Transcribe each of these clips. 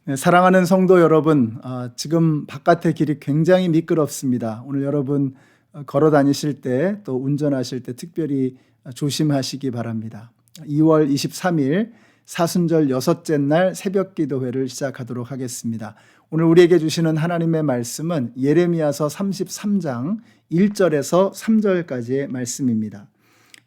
네, 사랑하는 성도 여러분, 지금 바깥의 길이 굉장히 미끄럽습니다. 오늘 여러분 걸어 다니실 때 또 운전하실 때 특별히 조심하시기 바랍니다. 2월 23일 사순절 여섯째 날 새벽 기도회를 시작하도록 하겠습니다. 오늘 우리에게 주시는 하나님의 말씀은 예레미야서 33장 1절에서 3절까지의 말씀입니다.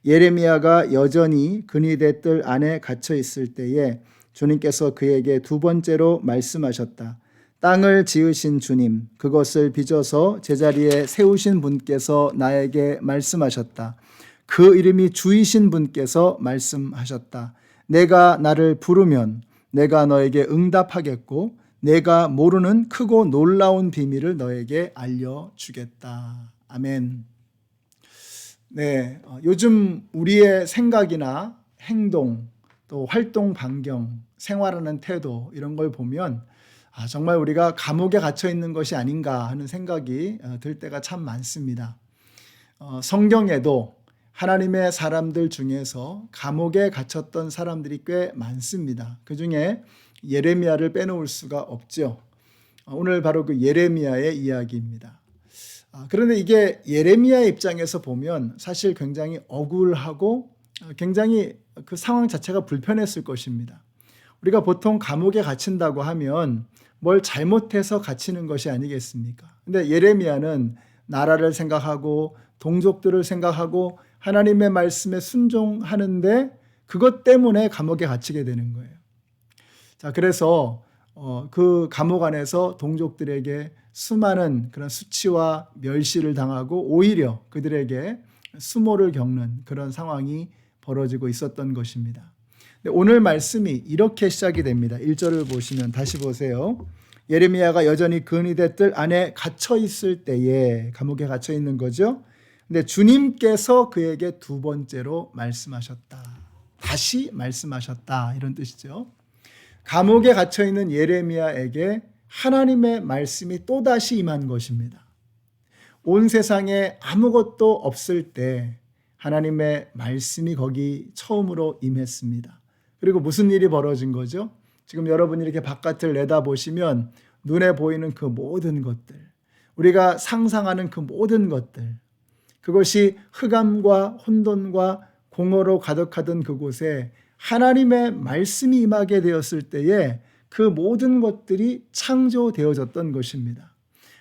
예레미야가 여전히 근위대 뜰 안에 갇혀 있을 때에 주님께서 그에게 두 번째로 말씀하셨다. 땅을 지으신 주님, 그것을 빚어서 제자리에 세우신 분께서 나에게 말씀하셨다. 그 이름이 주이신 분께서 말씀하셨다. 내가 나를 부르면 내가 너에게 응답하겠고 내가 모르는 크고 놀라운 비밀을 너에게 알려주겠다. 아멘. 네, 요즘 우리의 생각이나 행동, 또 활동 반경, 생활하는 태도 이런 걸 보면 정말 우리가 감옥에 갇혀 있는 것이 아닌가 하는 생각이 들 때가 참 많습니다. 성경에도 하나님의 사람들 중에서 감옥에 갇혔던 사람들이 꽤 많습니다. 그 중에 예레미야를 빼놓을 수가 없죠. 오늘 바로 그 예레미야의 이야기입니다. 그런데 이게 예레미야의 입장에서 보면 사실 굉장히 억울하고 굉장히 그 상황 자체가 불편했을 것입니다. 우리가 보통 감옥에 갇힌다고 하면 뭘 잘못해서 갇히는 것이 아니겠습니까? 근데 예레미야는 나라를 생각하고 동족들을 생각하고 하나님의 말씀에 순종하는데 그것 때문에 감옥에 갇히게 되는 거예요. 자, 그래서 그 감옥 안에서 동족들에게 수많은 그런 수치와 멸시를 당하고 오히려 그들에게 수모를 겪는 그런 상황이 벌어지고 있었던 것입니다. 오늘 말씀이 이렇게 시작이 됩니다. 1절을 보시면 다시 보세요. 예레미야가 여전히 근위대 뜰 안에 갇혀 있을 때에 감옥에 갇혀 있는 거죠. 근데 주님께서 그에게 두 번째로 말씀하셨다. 다시 말씀하셨다. 이런 뜻이죠. 감옥에 갇혀 있는 예레미야에게 하나님의 말씀이 또다시 임한 것입니다. 온 세상에 아무것도 없을 때 하나님의 말씀이 거기 처음으로 임했습니다. 그리고 무슨 일이 벌어진 거죠? 지금 여러분이 이렇게 바깥을 내다보시면 눈에 보이는 그 모든 것들, 우리가 상상하는 그 모든 것들, 그것이 흑암과 혼돈과 공허로 가득하던 그곳에 하나님의 말씀이 임하게 되었을 때에 그 모든 것들이 창조되어졌던 것입니다.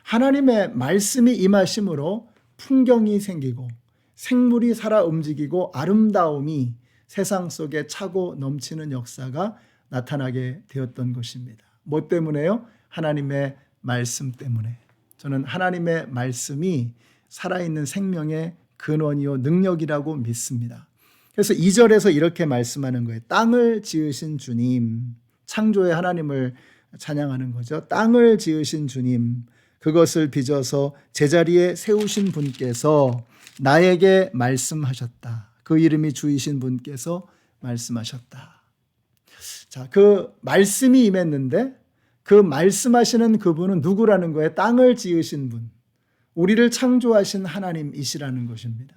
하나님의 말씀이 임하심으로 풍경이 생기고 생물이 살아 움직이고 아름다움이 세상 속에 차고 넘치는 역사가 나타나게 되었던 것입니다. 뭐 때문에요? 하나님의 말씀 때문에. 저는 하나님의 말씀이 살아있는 생명의 근원이요 능력이라고 믿습니다. 그래서 2절에서 이렇게 말씀하는 거예요. 땅을 지으신 주님, 창조의 하나님을 찬양하는 거죠. 땅을 지으신 주님, 그것을 빚어서 제자리에 세우신 분께서 나에게 말씀하셨다. 그 이름이 주이신 분께서 말씀하셨다. 자, 그 말씀이 임했는데 그 말씀하시는 그분은 누구라는 거예요? 땅을 지으신 분, 우리를 창조하신 하나님이시라는 것입니다.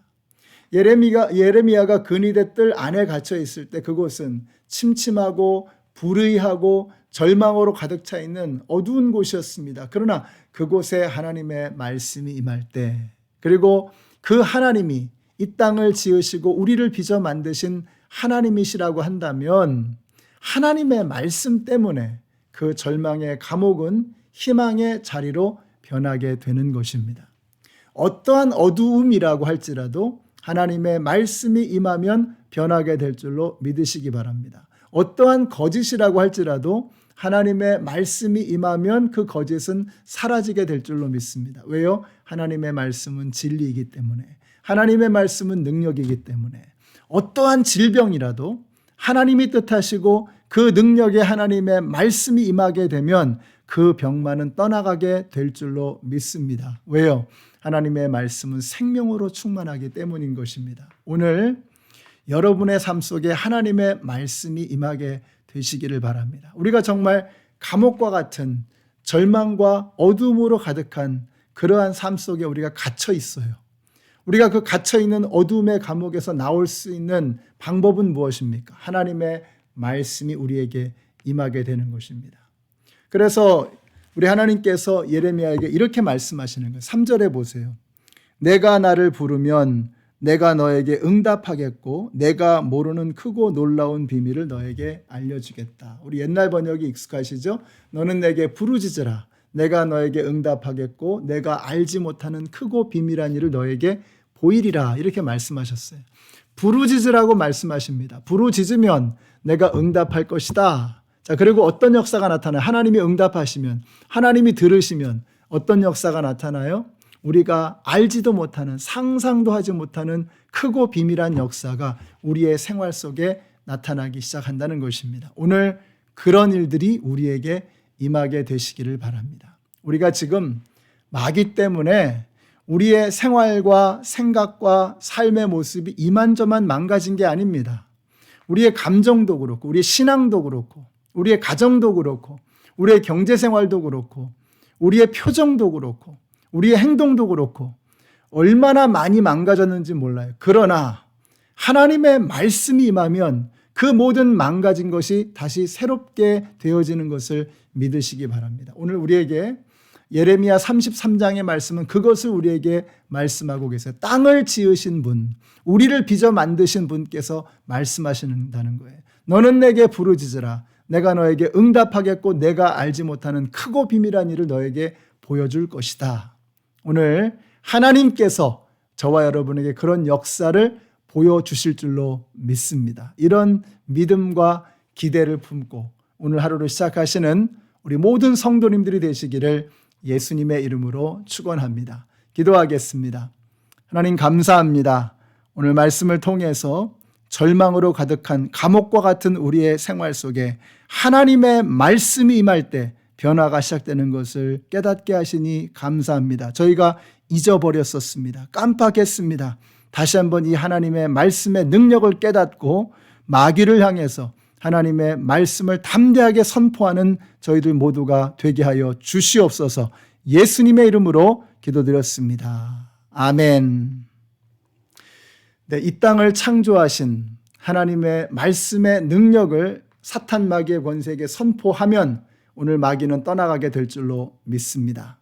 예레미야가 근위대 뜰 안에 갇혀 있을 때 그곳은 침침하고 불의하고 절망으로 가득 차 있는 어두운 곳이었습니다. 그러나 그곳에 하나님의 말씀이 임할 때, 그리고 그 하나님이 이 땅을 지으시고 우리를 빚어 만드신 하나님이시라고 한다면 하나님의 말씀 때문에 그 절망의 감옥은 희망의 자리로 변하게 되는 것입니다. 어떠한 어두움이라고 할지라도 하나님의 말씀이 임하면 변하게 될 줄로 믿으시기 바랍니다. 어떠한 거짓이라고 할지라도 하나님의 말씀이 임하면 그 거짓은 사라지게 될 줄로 믿습니다. 왜요? 하나님의 말씀은 진리이기 때문에, 하나님의 말씀은 능력이기 때문에 어떠한 질병이라도 하나님이 뜻하시고 그 능력에 하나님의 말씀이 임하게 되면 그 병만은 떠나가게 될 줄로 믿습니다. 왜요? 하나님의 말씀은 생명으로 충만하기 때문인 것입니다. 오늘 여러분의 삶 속에 하나님의 말씀이 임하게 되시기를 바랍니다. 우리가 정말 감옥과 같은 절망과 어둠으로 가득한 그러한 삶 속에 우리가 갇혀 있어요. 우리가 그 갇혀 있는 어둠의 감옥에서 나올 수 있는 방법은 무엇입니까? 하나님의 말씀이 우리에게 임하게 되는 것입니다. 그래서 우리 하나님께서 예레미야에게 이렇게 말씀하시는 거예요. 3절에 보세요. 내가 나를 부르면 내가 너에게 응답하겠고 내가 모르는 크고 놀라운 비밀을 너에게 알려주겠다. 우리 옛날 번역이 익숙하시죠? 너는 내게 부르짖으라. 내가 너에게 응답하겠고 내가 알지 못하는 크고 비밀한 일을 너에게 보이리라. 이렇게 말씀하셨어요. 부르짖으라고 말씀하십니다. 부르짖으면 내가 응답할 것이다. 자, 그리고 어떤 역사가 나타나요? 하나님이 응답하시면, 하나님이 들으시면 어떤 역사가 나타나요? 우리가 알지도 못하는, 상상도 하지 못하는 크고 비밀한 역사가 우리의 생활 속에 나타나기 시작한다는 것입니다. 오늘 그런 일들이 우리에게 임하게 되시기를 바랍니다. 우리가 지금 마귀 때문에 우리의 생활과 생각과 삶의 모습이 이만저만 망가진 게 아닙니다. 우리의 감정도 그렇고, 우리의 신앙도 그렇고, 우리의 가정도 그렇고, 우리의 경제생활도 그렇고, 우리의 표정도 그렇고, 우리의 행동도 그렇고 얼마나 많이 망가졌는지 몰라요. 그러나 하나님의 말씀이 임하면 그 모든 망가진 것이 다시 새롭게 되어지는 것을 믿으시기 바랍니다. 오늘 우리에게 예레미야 33장의 말씀은 그것을 우리에게 말씀하고 계세요. 땅을 지으신 분, 우리를 빚어 만드신 분께서 말씀하신다는 거예요. 너는 내게 부르짖으라. 내가 너에게 응답하겠고 내가 알지 못하는 크고 비밀한 일을 너에게 보여줄 것이다. 오늘 하나님께서 저와 여러분에게 그런 역사를 보여주실 줄로 믿습니다. 이런 믿음과 기대를 품고 오늘 하루를 시작하시는 우리 모든 성도님들이 되시기를 예수님의 이름으로 축원합니다. 기도하겠습니다. 하나님 감사합니다. 오늘 말씀을 통해서 절망으로 가득한 감옥과 같은 우리의 생활 속에 하나님의 말씀이 임할 때 변화가 시작되는 것을 깨닫게 하시니 감사합니다. 저희가 잊어버렸었습니다. 깜빡했습니다. 다시 한번 이 하나님의 말씀의 능력을 깨닫고 마귀를 향해서 하나님의 말씀을 담대하게 선포하는 저희들 모두가 되게 하여 주시옵소서. 예수님의 이름으로 기도드렸습니다. 아멘. 네, 이 땅을 창조하신 하나님의 말씀의 능력을 사탄 마귀의 권세에게 선포하면 오늘 마귀는 떠나가게 될 줄로 믿습니다.